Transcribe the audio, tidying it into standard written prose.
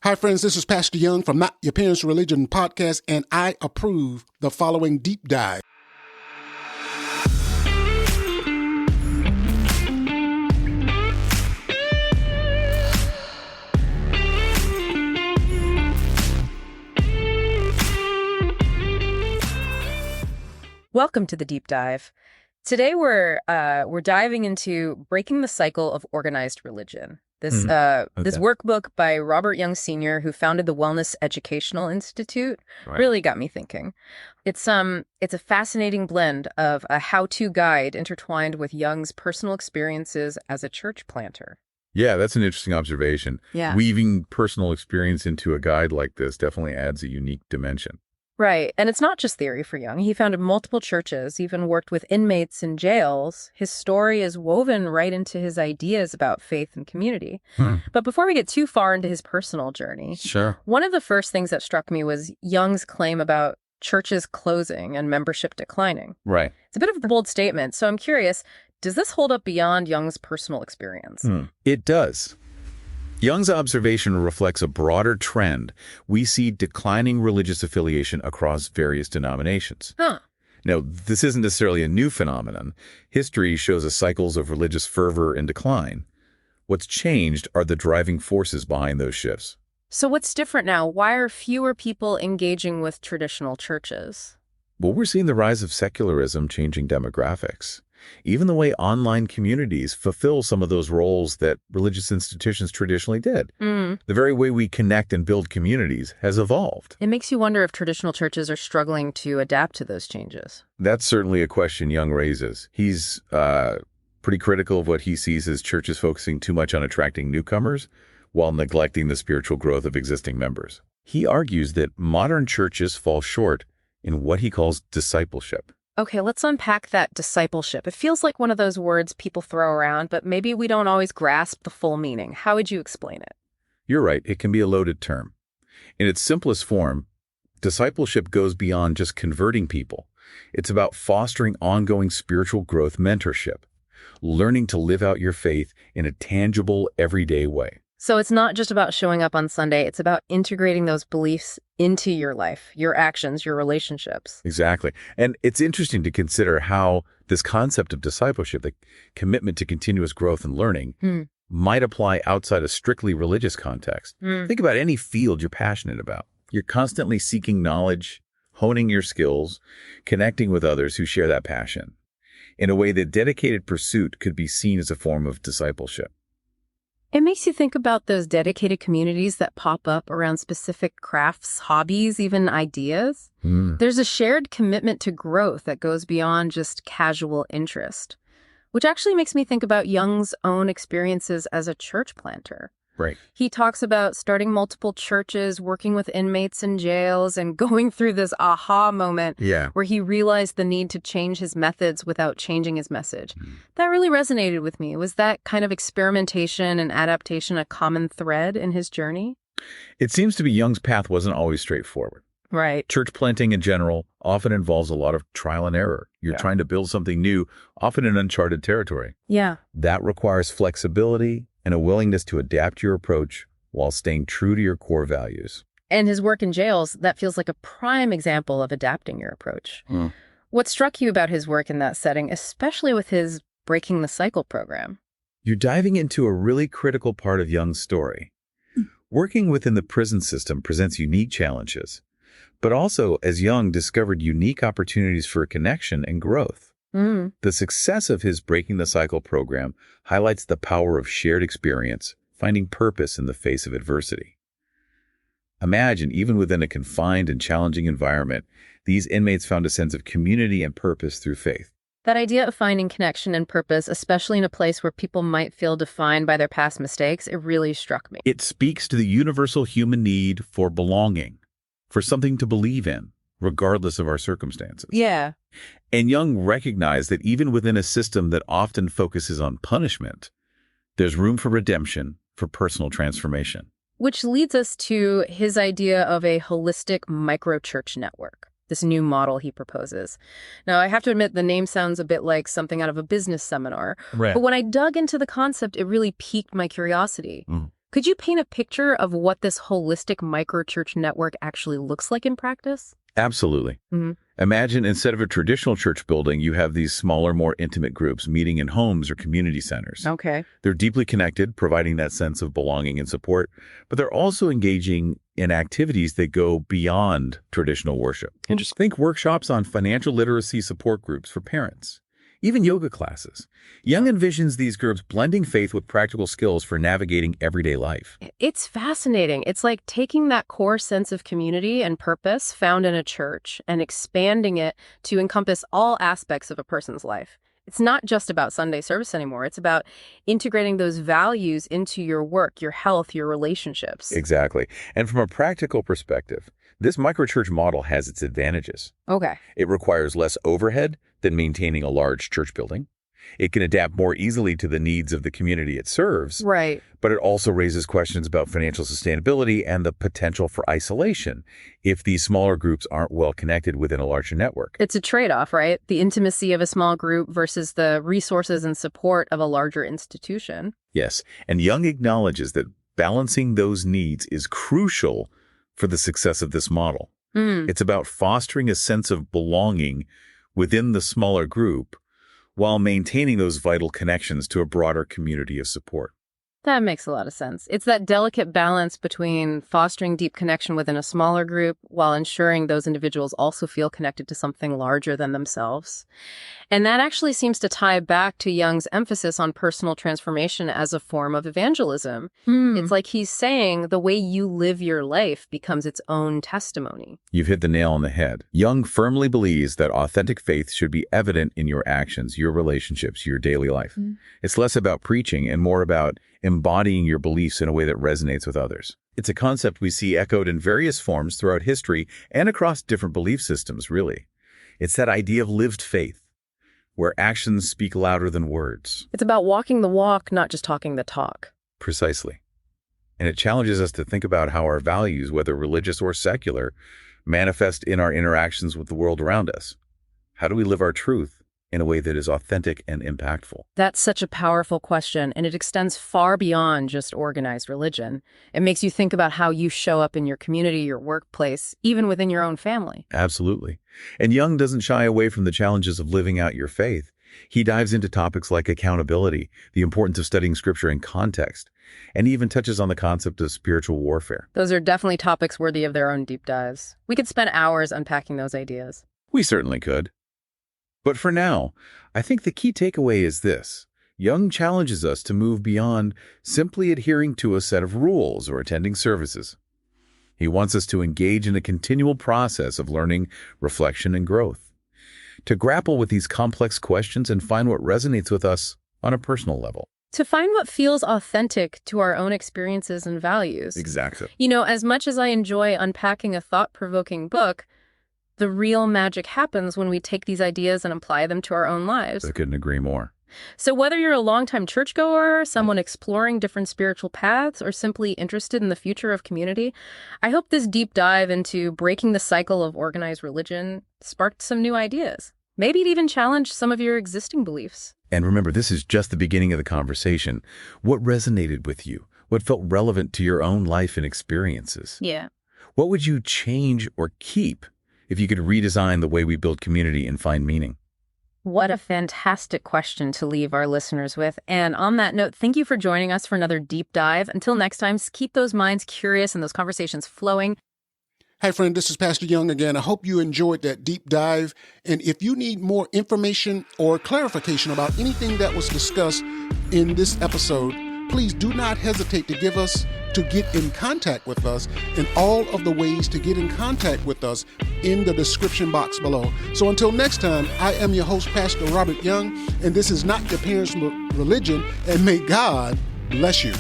Hi, friends. This is Pastor Young from Not Your Parents' Religion podcast, and I approve the following deep dive. Welcome to the deep dive. Today we're diving into breaking the cycle of organized religion. This workbook by Robert Young Sr., who founded the Wellness Educational Institute, really got me thinking. It's a fascinating blend of a how-to guide intertwined with Young's personal experiences as a church planter. Yeah, that's an interesting observation. Yeah. Weaving personal experience into a guide like this definitely adds a unique dimension. Right. And it's not just theory for Young. He founded multiple churches, even worked with inmates in jails. His story is woven right into his ideas about faith and community. But before we get too far into his personal journey, one of the first things that struck me was Young's claim about churches closing and membership declining. Right. It's a bit of a bold statement. So I'm curious, does this hold up beyond Young's personal experience? It does. Young's observation reflects a broader trend. We see declining religious affiliation across various denominations. Now, this isn't necessarily a new phenomenon. History shows us cycles of religious fervor and decline. What's changed are the driving forces behind those shifts. So what's different now? Why are fewer people engaging with traditional churches? Well, we're seeing the rise of secularism changing demographics. Even the way online communities fulfill some of those roles that religious institutions traditionally did. The very way we connect and build communities has evolved. It makes you wonder if traditional churches are struggling to adapt to those changes. That's certainly a question Young raises. He's pretty critical of what he sees as churches focusing too much on attracting newcomers while neglecting the spiritual growth of existing members. He argues that modern churches fall short in what he calls discipleship. Okay, let's unpack that discipleship. It feels like one of those words people throw around, but maybe we don't always grasp the full meaning. How would you explain it? You're right, it can be a loaded term. In its simplest form, discipleship goes beyond just converting people. It's about fostering ongoing spiritual growth mentorship, learning to live out your faith in a tangible, everyday way. So it's not just about showing up on Sunday, it's about integrating those beliefs into your life, your actions, your relationships. Exactly. And it's interesting to consider how this concept of discipleship, the commitment to continuous growth and learning, might apply outside a strictly religious context. Think about any field you're passionate about. You're constantly seeking knowledge, honing your skills, connecting with others who share that passion. In a way, that dedicated pursuit could be seen as a form of discipleship. It makes you think about those dedicated communities that pop up around specific crafts, hobbies, even ideas. There's a shared commitment to growth that goes beyond just casual interest, which actually makes me think about Young's own experiences as a church planter. Right. He talks about starting multiple churches, working with inmates in jails, and going through this aha moment where he realized the need to change his methods without changing his message. That really resonated with me. Was that kind of experimentation and adaptation a common thread in his journey? It seems to be Young's path wasn't always straightforward. Right. Church planting in general often involves a lot of trial and error. You're trying to build something new, often in uncharted territory. Yeah. That requires flexibility and a willingness to adapt your approach while staying true to your core values. And his work in jails, that feels like a prime example of adapting your approach. What struck you about his work in that setting, especially with his Breaking the Cycle program? You're diving into a really critical part of Young's story. Working within the prison system presents unique challenges, but also, as Young discovered, unique opportunities for connection and growth. The success of his Breaking the Cycle program highlights the power of shared experience, finding purpose in the face of adversity. Imagine, even within a confined and challenging environment, these inmates found a sense of community and purpose through faith. That idea of finding connection and purpose, especially in a place where people might feel defined by their past mistakes, it really struck me. It speaks to the universal human need for belonging, for something to believe in, regardless of our circumstances. Yeah. And Young recognized that even within a system that often focuses on punishment, there's room for redemption, for personal transformation. Which leads us to his idea of a holistic microchurch network, this new model he proposes. Now, I have to admit, the name sounds a bit like something out of a business seminar. Right. But when I dug into the concept, it really piqued my curiosity. Could you paint a picture of what this holistic microchurch network actually looks like in practice? Absolutely. Mm-hmm. Imagine instead of a traditional church building, you have these smaller, more intimate groups meeting in homes or community centers. Okay. They're deeply connected, providing that sense of belonging and support, but they're also engaging in activities that go beyond traditional worship. And just think workshops on financial literacy support groups for parents, even yoga classes. Young envisions these groups blending faith with practical skills for navigating everyday life. It's fascinating. It's like taking that core sense of community and purpose found in a church and expanding it to encompass all aspects of a person's life. It's not just about Sunday service anymore. It's about integrating those values into your work, your health, your relationships. Exactly. And from a practical perspective, this microchurch model has its advantages. Okay. It requires less overhead than maintaining a large church building. It can adapt more easily to the needs of the community it serves. Right. But it also raises questions about financial sustainability and the potential for isolation if these smaller groups aren't well connected within a larger network. It's a trade-off, right? The intimacy of a small group versus the resources and support of a larger institution. Yes. And Young acknowledges that balancing those needs is crucial for the success of this model. It's about fostering a sense of belonging within the smaller group while maintaining those vital connections to a broader community of support. That makes a lot of sense. It's that delicate balance between fostering deep connection within a smaller group while ensuring those individuals also feel connected to something larger than themselves. And that actually seems to tie back to Young's emphasis on personal transformation as a form of evangelism. It's like he's saying the way you live your life becomes its own testimony. You've hit the nail on the head. Young firmly believes that authentic faith should be evident in your actions, your relationships, your daily life. It's less about preaching and more about embodying your beliefs in a way that resonates with others. It's a concept we see echoed in various forms throughout history and across different belief systems, really. It's that idea of lived faith, where actions speak louder than words. It's about walking the walk, not just talking the talk. Precisely. And it challenges us to think about how our values, whether religious or secular, manifest in our interactions with the world around us. How do we live our truth in a way that is authentic and impactful? That's such a powerful question, and it extends far beyond just organized religion. It makes you think about how you show up in your community, your workplace, even within your own family. Absolutely. And Young doesn't shy away from the challenges of living out your faith. He dives into topics like accountability, the importance of studying scripture in context, and even touches on the concept of spiritual warfare. Those are definitely topics worthy of their own deep dives. We could spend hours unpacking those ideas. We certainly could. But for now, I think the key takeaway is this. Young challenges us to move beyond simply adhering to a set of rules or attending services. He wants us to engage in a continual process of learning, reflection, and growth, to grapple with these complex questions and find what resonates with us on a personal level. To find what feels authentic to our own experiences and values. Exactly. You know, as much as I enjoy unpacking a thought-provoking book, the real magic happens when we take these ideas and apply them to our own lives. I couldn't agree more. So whether you're a longtime churchgoer, someone exploring different spiritual paths, or simply interested in the future of community, I hope this deep dive into breaking the cycle of organized religion sparked some new ideas. Maybe it even challenged some of your existing beliefs. And remember, this is just the beginning of the conversation. What resonated with you? What felt relevant to your own life and experiences? Yeah. What would you change or keep if you could redesign the way we build community and find meaning? What a fantastic question to leave our listeners with. And on that note, thank you for joining us for another deep dive. Until next time, keep those minds curious and those conversations flowing. Hi, friend, this is Pastor Young again. I hope you enjoyed that deep dive. And if you need more information or clarification about anything that was discussed in this episode, please do not hesitate to get in contact with us, and all of the ways to get in contact with us in the description box below. So until next time, I am your host, Pastor Robert Young, and this is Not Your Parents' Religion, and may God bless you.